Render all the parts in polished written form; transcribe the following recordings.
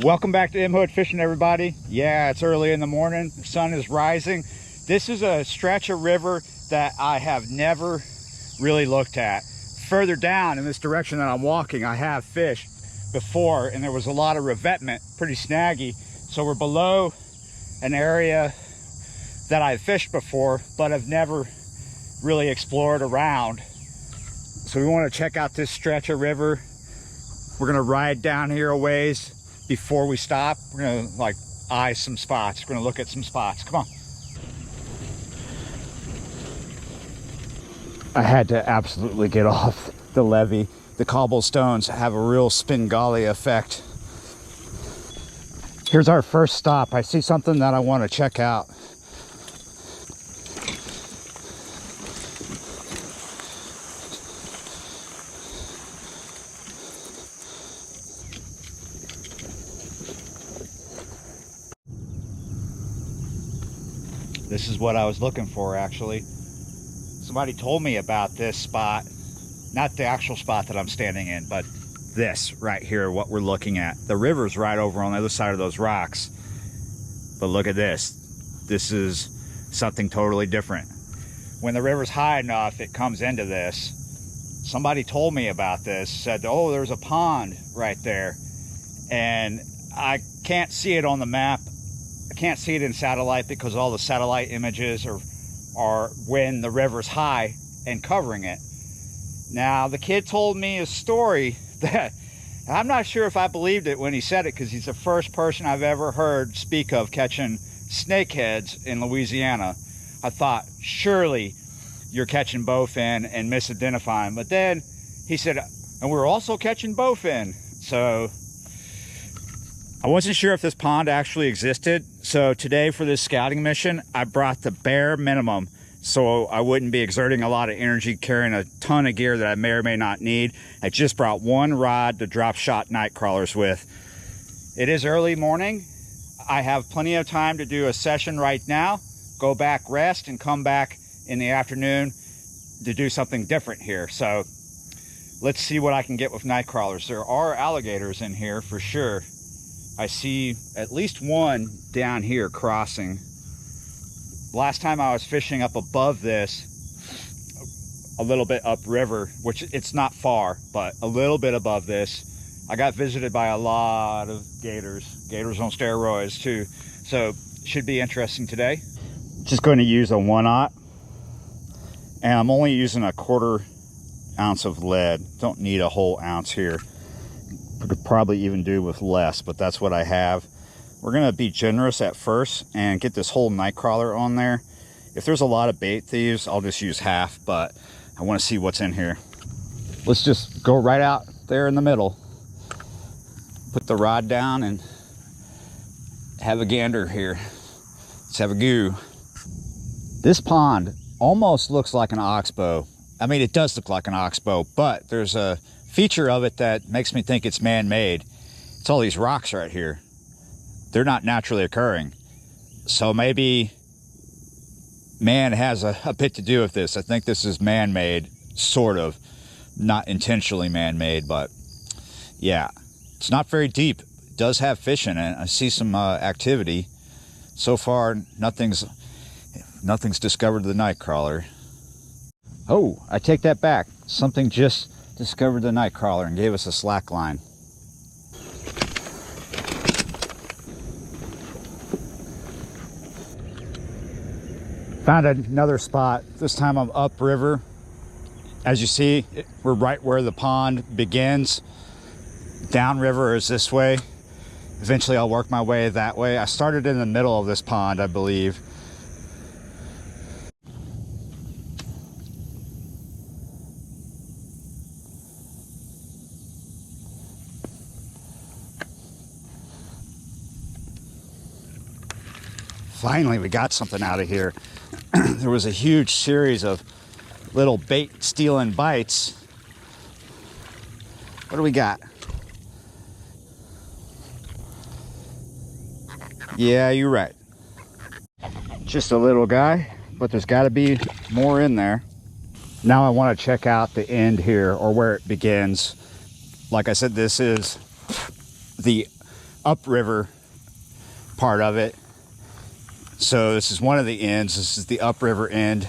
Welcome back to M Hood Fishing, everybody. Yeah, it's early in the morning. The sun is rising. This is a stretch of river that I have never really looked at. Further down in this direction that I'm walking, I have fished before, and there was a lot of revetment, pretty snaggy. So we're below an area that I've fished before, but I've never really explored around. So we want to check out this stretch of river. We're gonna ride down here a ways before we stop. We're gonna like eye some spots. We're gonna look at some spots. Come on. I had to absolutely get off the levee. The cobblestones have a real Spengali effect. Here's our first stop. I see something that I want to check out. This is what I was looking for, actually. Somebody told me about this spot, not the actual spot that I'm standing in, but this right here, what we're looking at. The river's right over on the other side of those rocks. But look at this. This is something totally different. When the river's high enough, it comes into this. Somebody told me about this, said, oh, there's a pond right there. And I can't see it on the map. I can't see it in satellite because all the satellite images are when the river's high and covering it. Now, the kid told me a story that I'm not sure if I believed it when he said it, because he's the first person I've ever heard speak of catching snakeheads in Louisiana. I thought, surely you're catching bowfin and misidentifying. But then he said, and we're also catching bowfin. So I wasn't sure if this pond actually existed. So today for this scouting mission, I brought the bare minimum so I wouldn't be exerting a lot of energy carrying a ton of gear that I may or may not need. I just brought one rod to drop shot night crawlers with. It is early morning. I have plenty of time to do a session right now, go back, rest, and come back in the afternoon to do something different here. So let's see what I can get with night crawlers. There are alligators in here for sure. I see at least one down here crossing. Last time I was fishing up above this, a little bit upriver, which it's not far, but a little bit above this, I got visited by a lot of gators. Gators on steroids too. So should be interesting today. Just going to use a 1/0, and I'm only using a 1/4 ounce of lead. Don't need a whole ounce here. Could probably even do with less, but that's what I have. We're gonna be generous at first and get this whole night crawler on there. If there's a lot of bait thieves, I'll just use half, but I want to see what's in here. Let's just go right out there in the middle, put the rod down and have a gander here. Let's have a goo. This pond almost looks like an oxbow. I mean, it does look like an oxbow, but there's a feature of it that makes me think it's man-made. It's all these rocks right here. They're not naturally occurring. So maybe man has a bit to do with this. I think this is man-made, sort of. Not intentionally man-made, but yeah. It's not very deep. It does have fish in it. I see some activity. So far, nothing's discovered the night crawler. Oh, I take that back. Something just discovered the night crawler and gave us a slack line. Found another spot. This time I'm upriver. As you see, we're right where the pond begins. Downriver is this way. Eventually I'll work my way that way. I started in the middle of this pond, I believe. Finally, we got something out of here. There was a huge series of little bait stealing bites. What do we got? Yeah, you're right. Just a little guy, but there's got to be more in there. Now I want to check out the end here, or where it begins. Like I said, this is the upriver part of it. So this is one of the ends. This is the upriver end.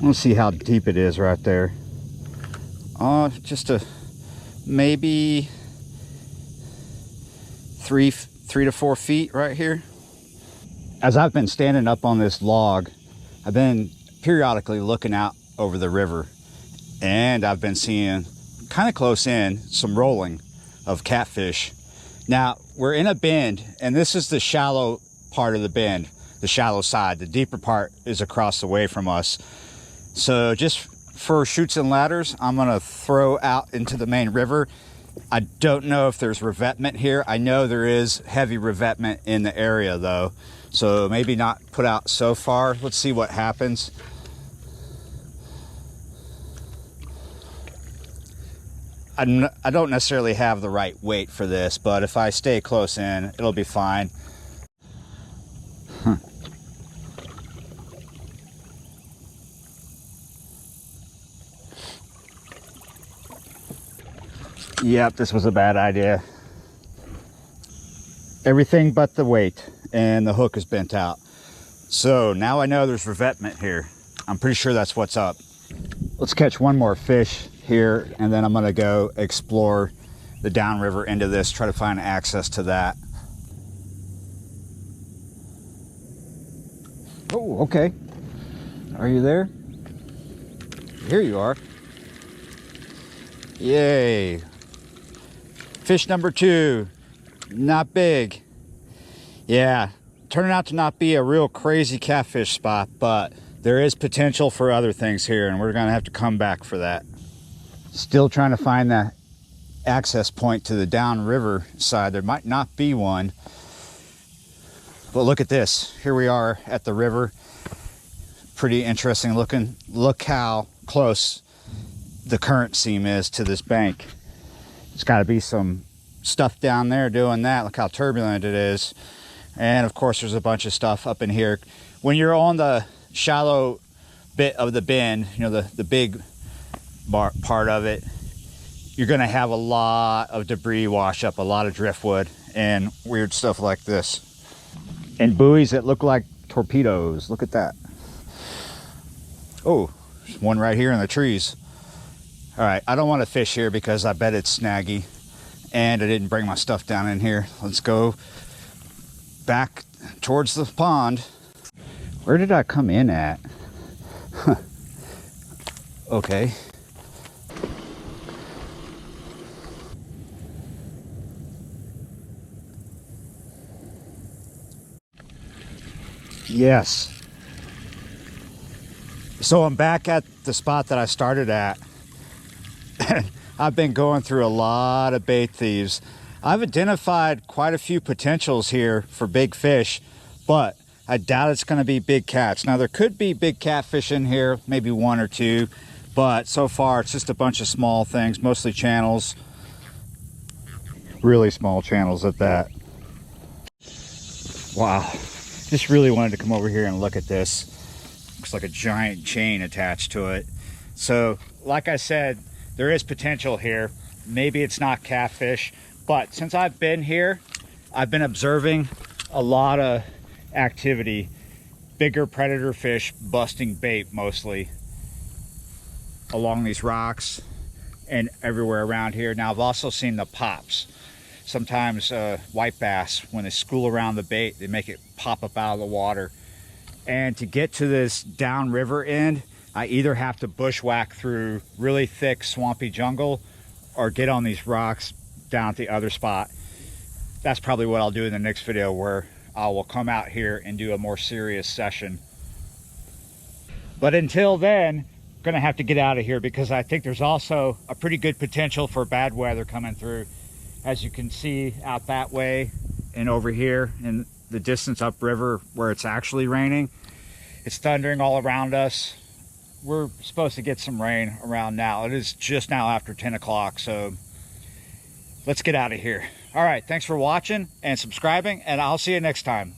Let's see how deep it is right there. Just maybe 3 to 4 feet right here. As I've been standing up on this log, I've been periodically looking out over the river, and I've been seeing kind of close in some rolling of catfish. Now we're in a bend, and this is the shallow part of the bend, the shallow side. The deeper part is across the way from us. So just for chutes and ladders, I'm gonna throw out into the main river. I don't know if there's revetment here. I know there is heavy revetment in the area though, so maybe not put out so far. Let's see what happens. I don't necessarily have the right weight for this, but if I stay close in, it'll be fine. Yep, this was a bad idea. Everything but the weight, and the hook is bent out. So now I know there's revetment here. I'm pretty sure that's what's up. Let's catch one more fish here, and then I'm gonna go explore the downriver end of this, try to find access to that. Oh, okay. Are you there? Here you are. Yay. Fish number 2. Not big. Yeah, turning out to not be a real crazy catfish spot, but there is potential for other things here, and we're gonna have to come back for that. Still trying to find that access point to the downriver side. There might not be one, but look at this. Here we are at the river. Pretty interesting looking. Look how close the current seam is to this bank. There's got to be some stuff down there doing that. Look how turbulent it is. And of course there's a bunch of stuff up in here. When you're on the shallow bit of the bend, you know, the big part of it, you're gonna have a lot of debris wash up, a lot of driftwood and weird stuff like this. And buoys that look like torpedoes. Look at that. Oh, there's one right here in the trees. All right, I don't want to fish here because I bet it's snaggy, and I didn't bring my stuff down in here. Let's go back towards the pond. Where did I come in at? Huh. Okay. Yes. So I'm back at the spot that I started at. I've been going through a lot of bait thieves. I've identified quite a few potentials here for big fish, but I doubt it's going to be big cats. Now there could be big catfish in here, maybe 1 or 2, but so far it's just a bunch of small things, mostly channels. Really small channels at that. Wow. Just really wanted to come over here and look at this. Looks like a giant chain attached to it. So like I said, there is potential here. Maybe it's not catfish, but since I've been here, I've been observing a lot of activity. Bigger predator fish busting bait mostly along these rocks and everywhere around here. Now I've also seen the pops. Sometimes white bass, when they school around the bait, they make it pop up out of the water. And to get to this downriver end, I either have to bushwhack through really thick swampy jungle or get on these rocks down at the other spot. That's probably what I'll do in the next video, where I will come out here and do a more serious session. But until then, I'm gonna have to get out of here because I think there's also a pretty good potential for bad weather coming through. As you can see out that way and over here in the distance upriver where it's actually raining, it's thundering all around us. We're supposed to get some rain around now. It is just now after 10 o'clock, so let's get out of here. All right, thanks for watching and subscribing, and I'll see you next time.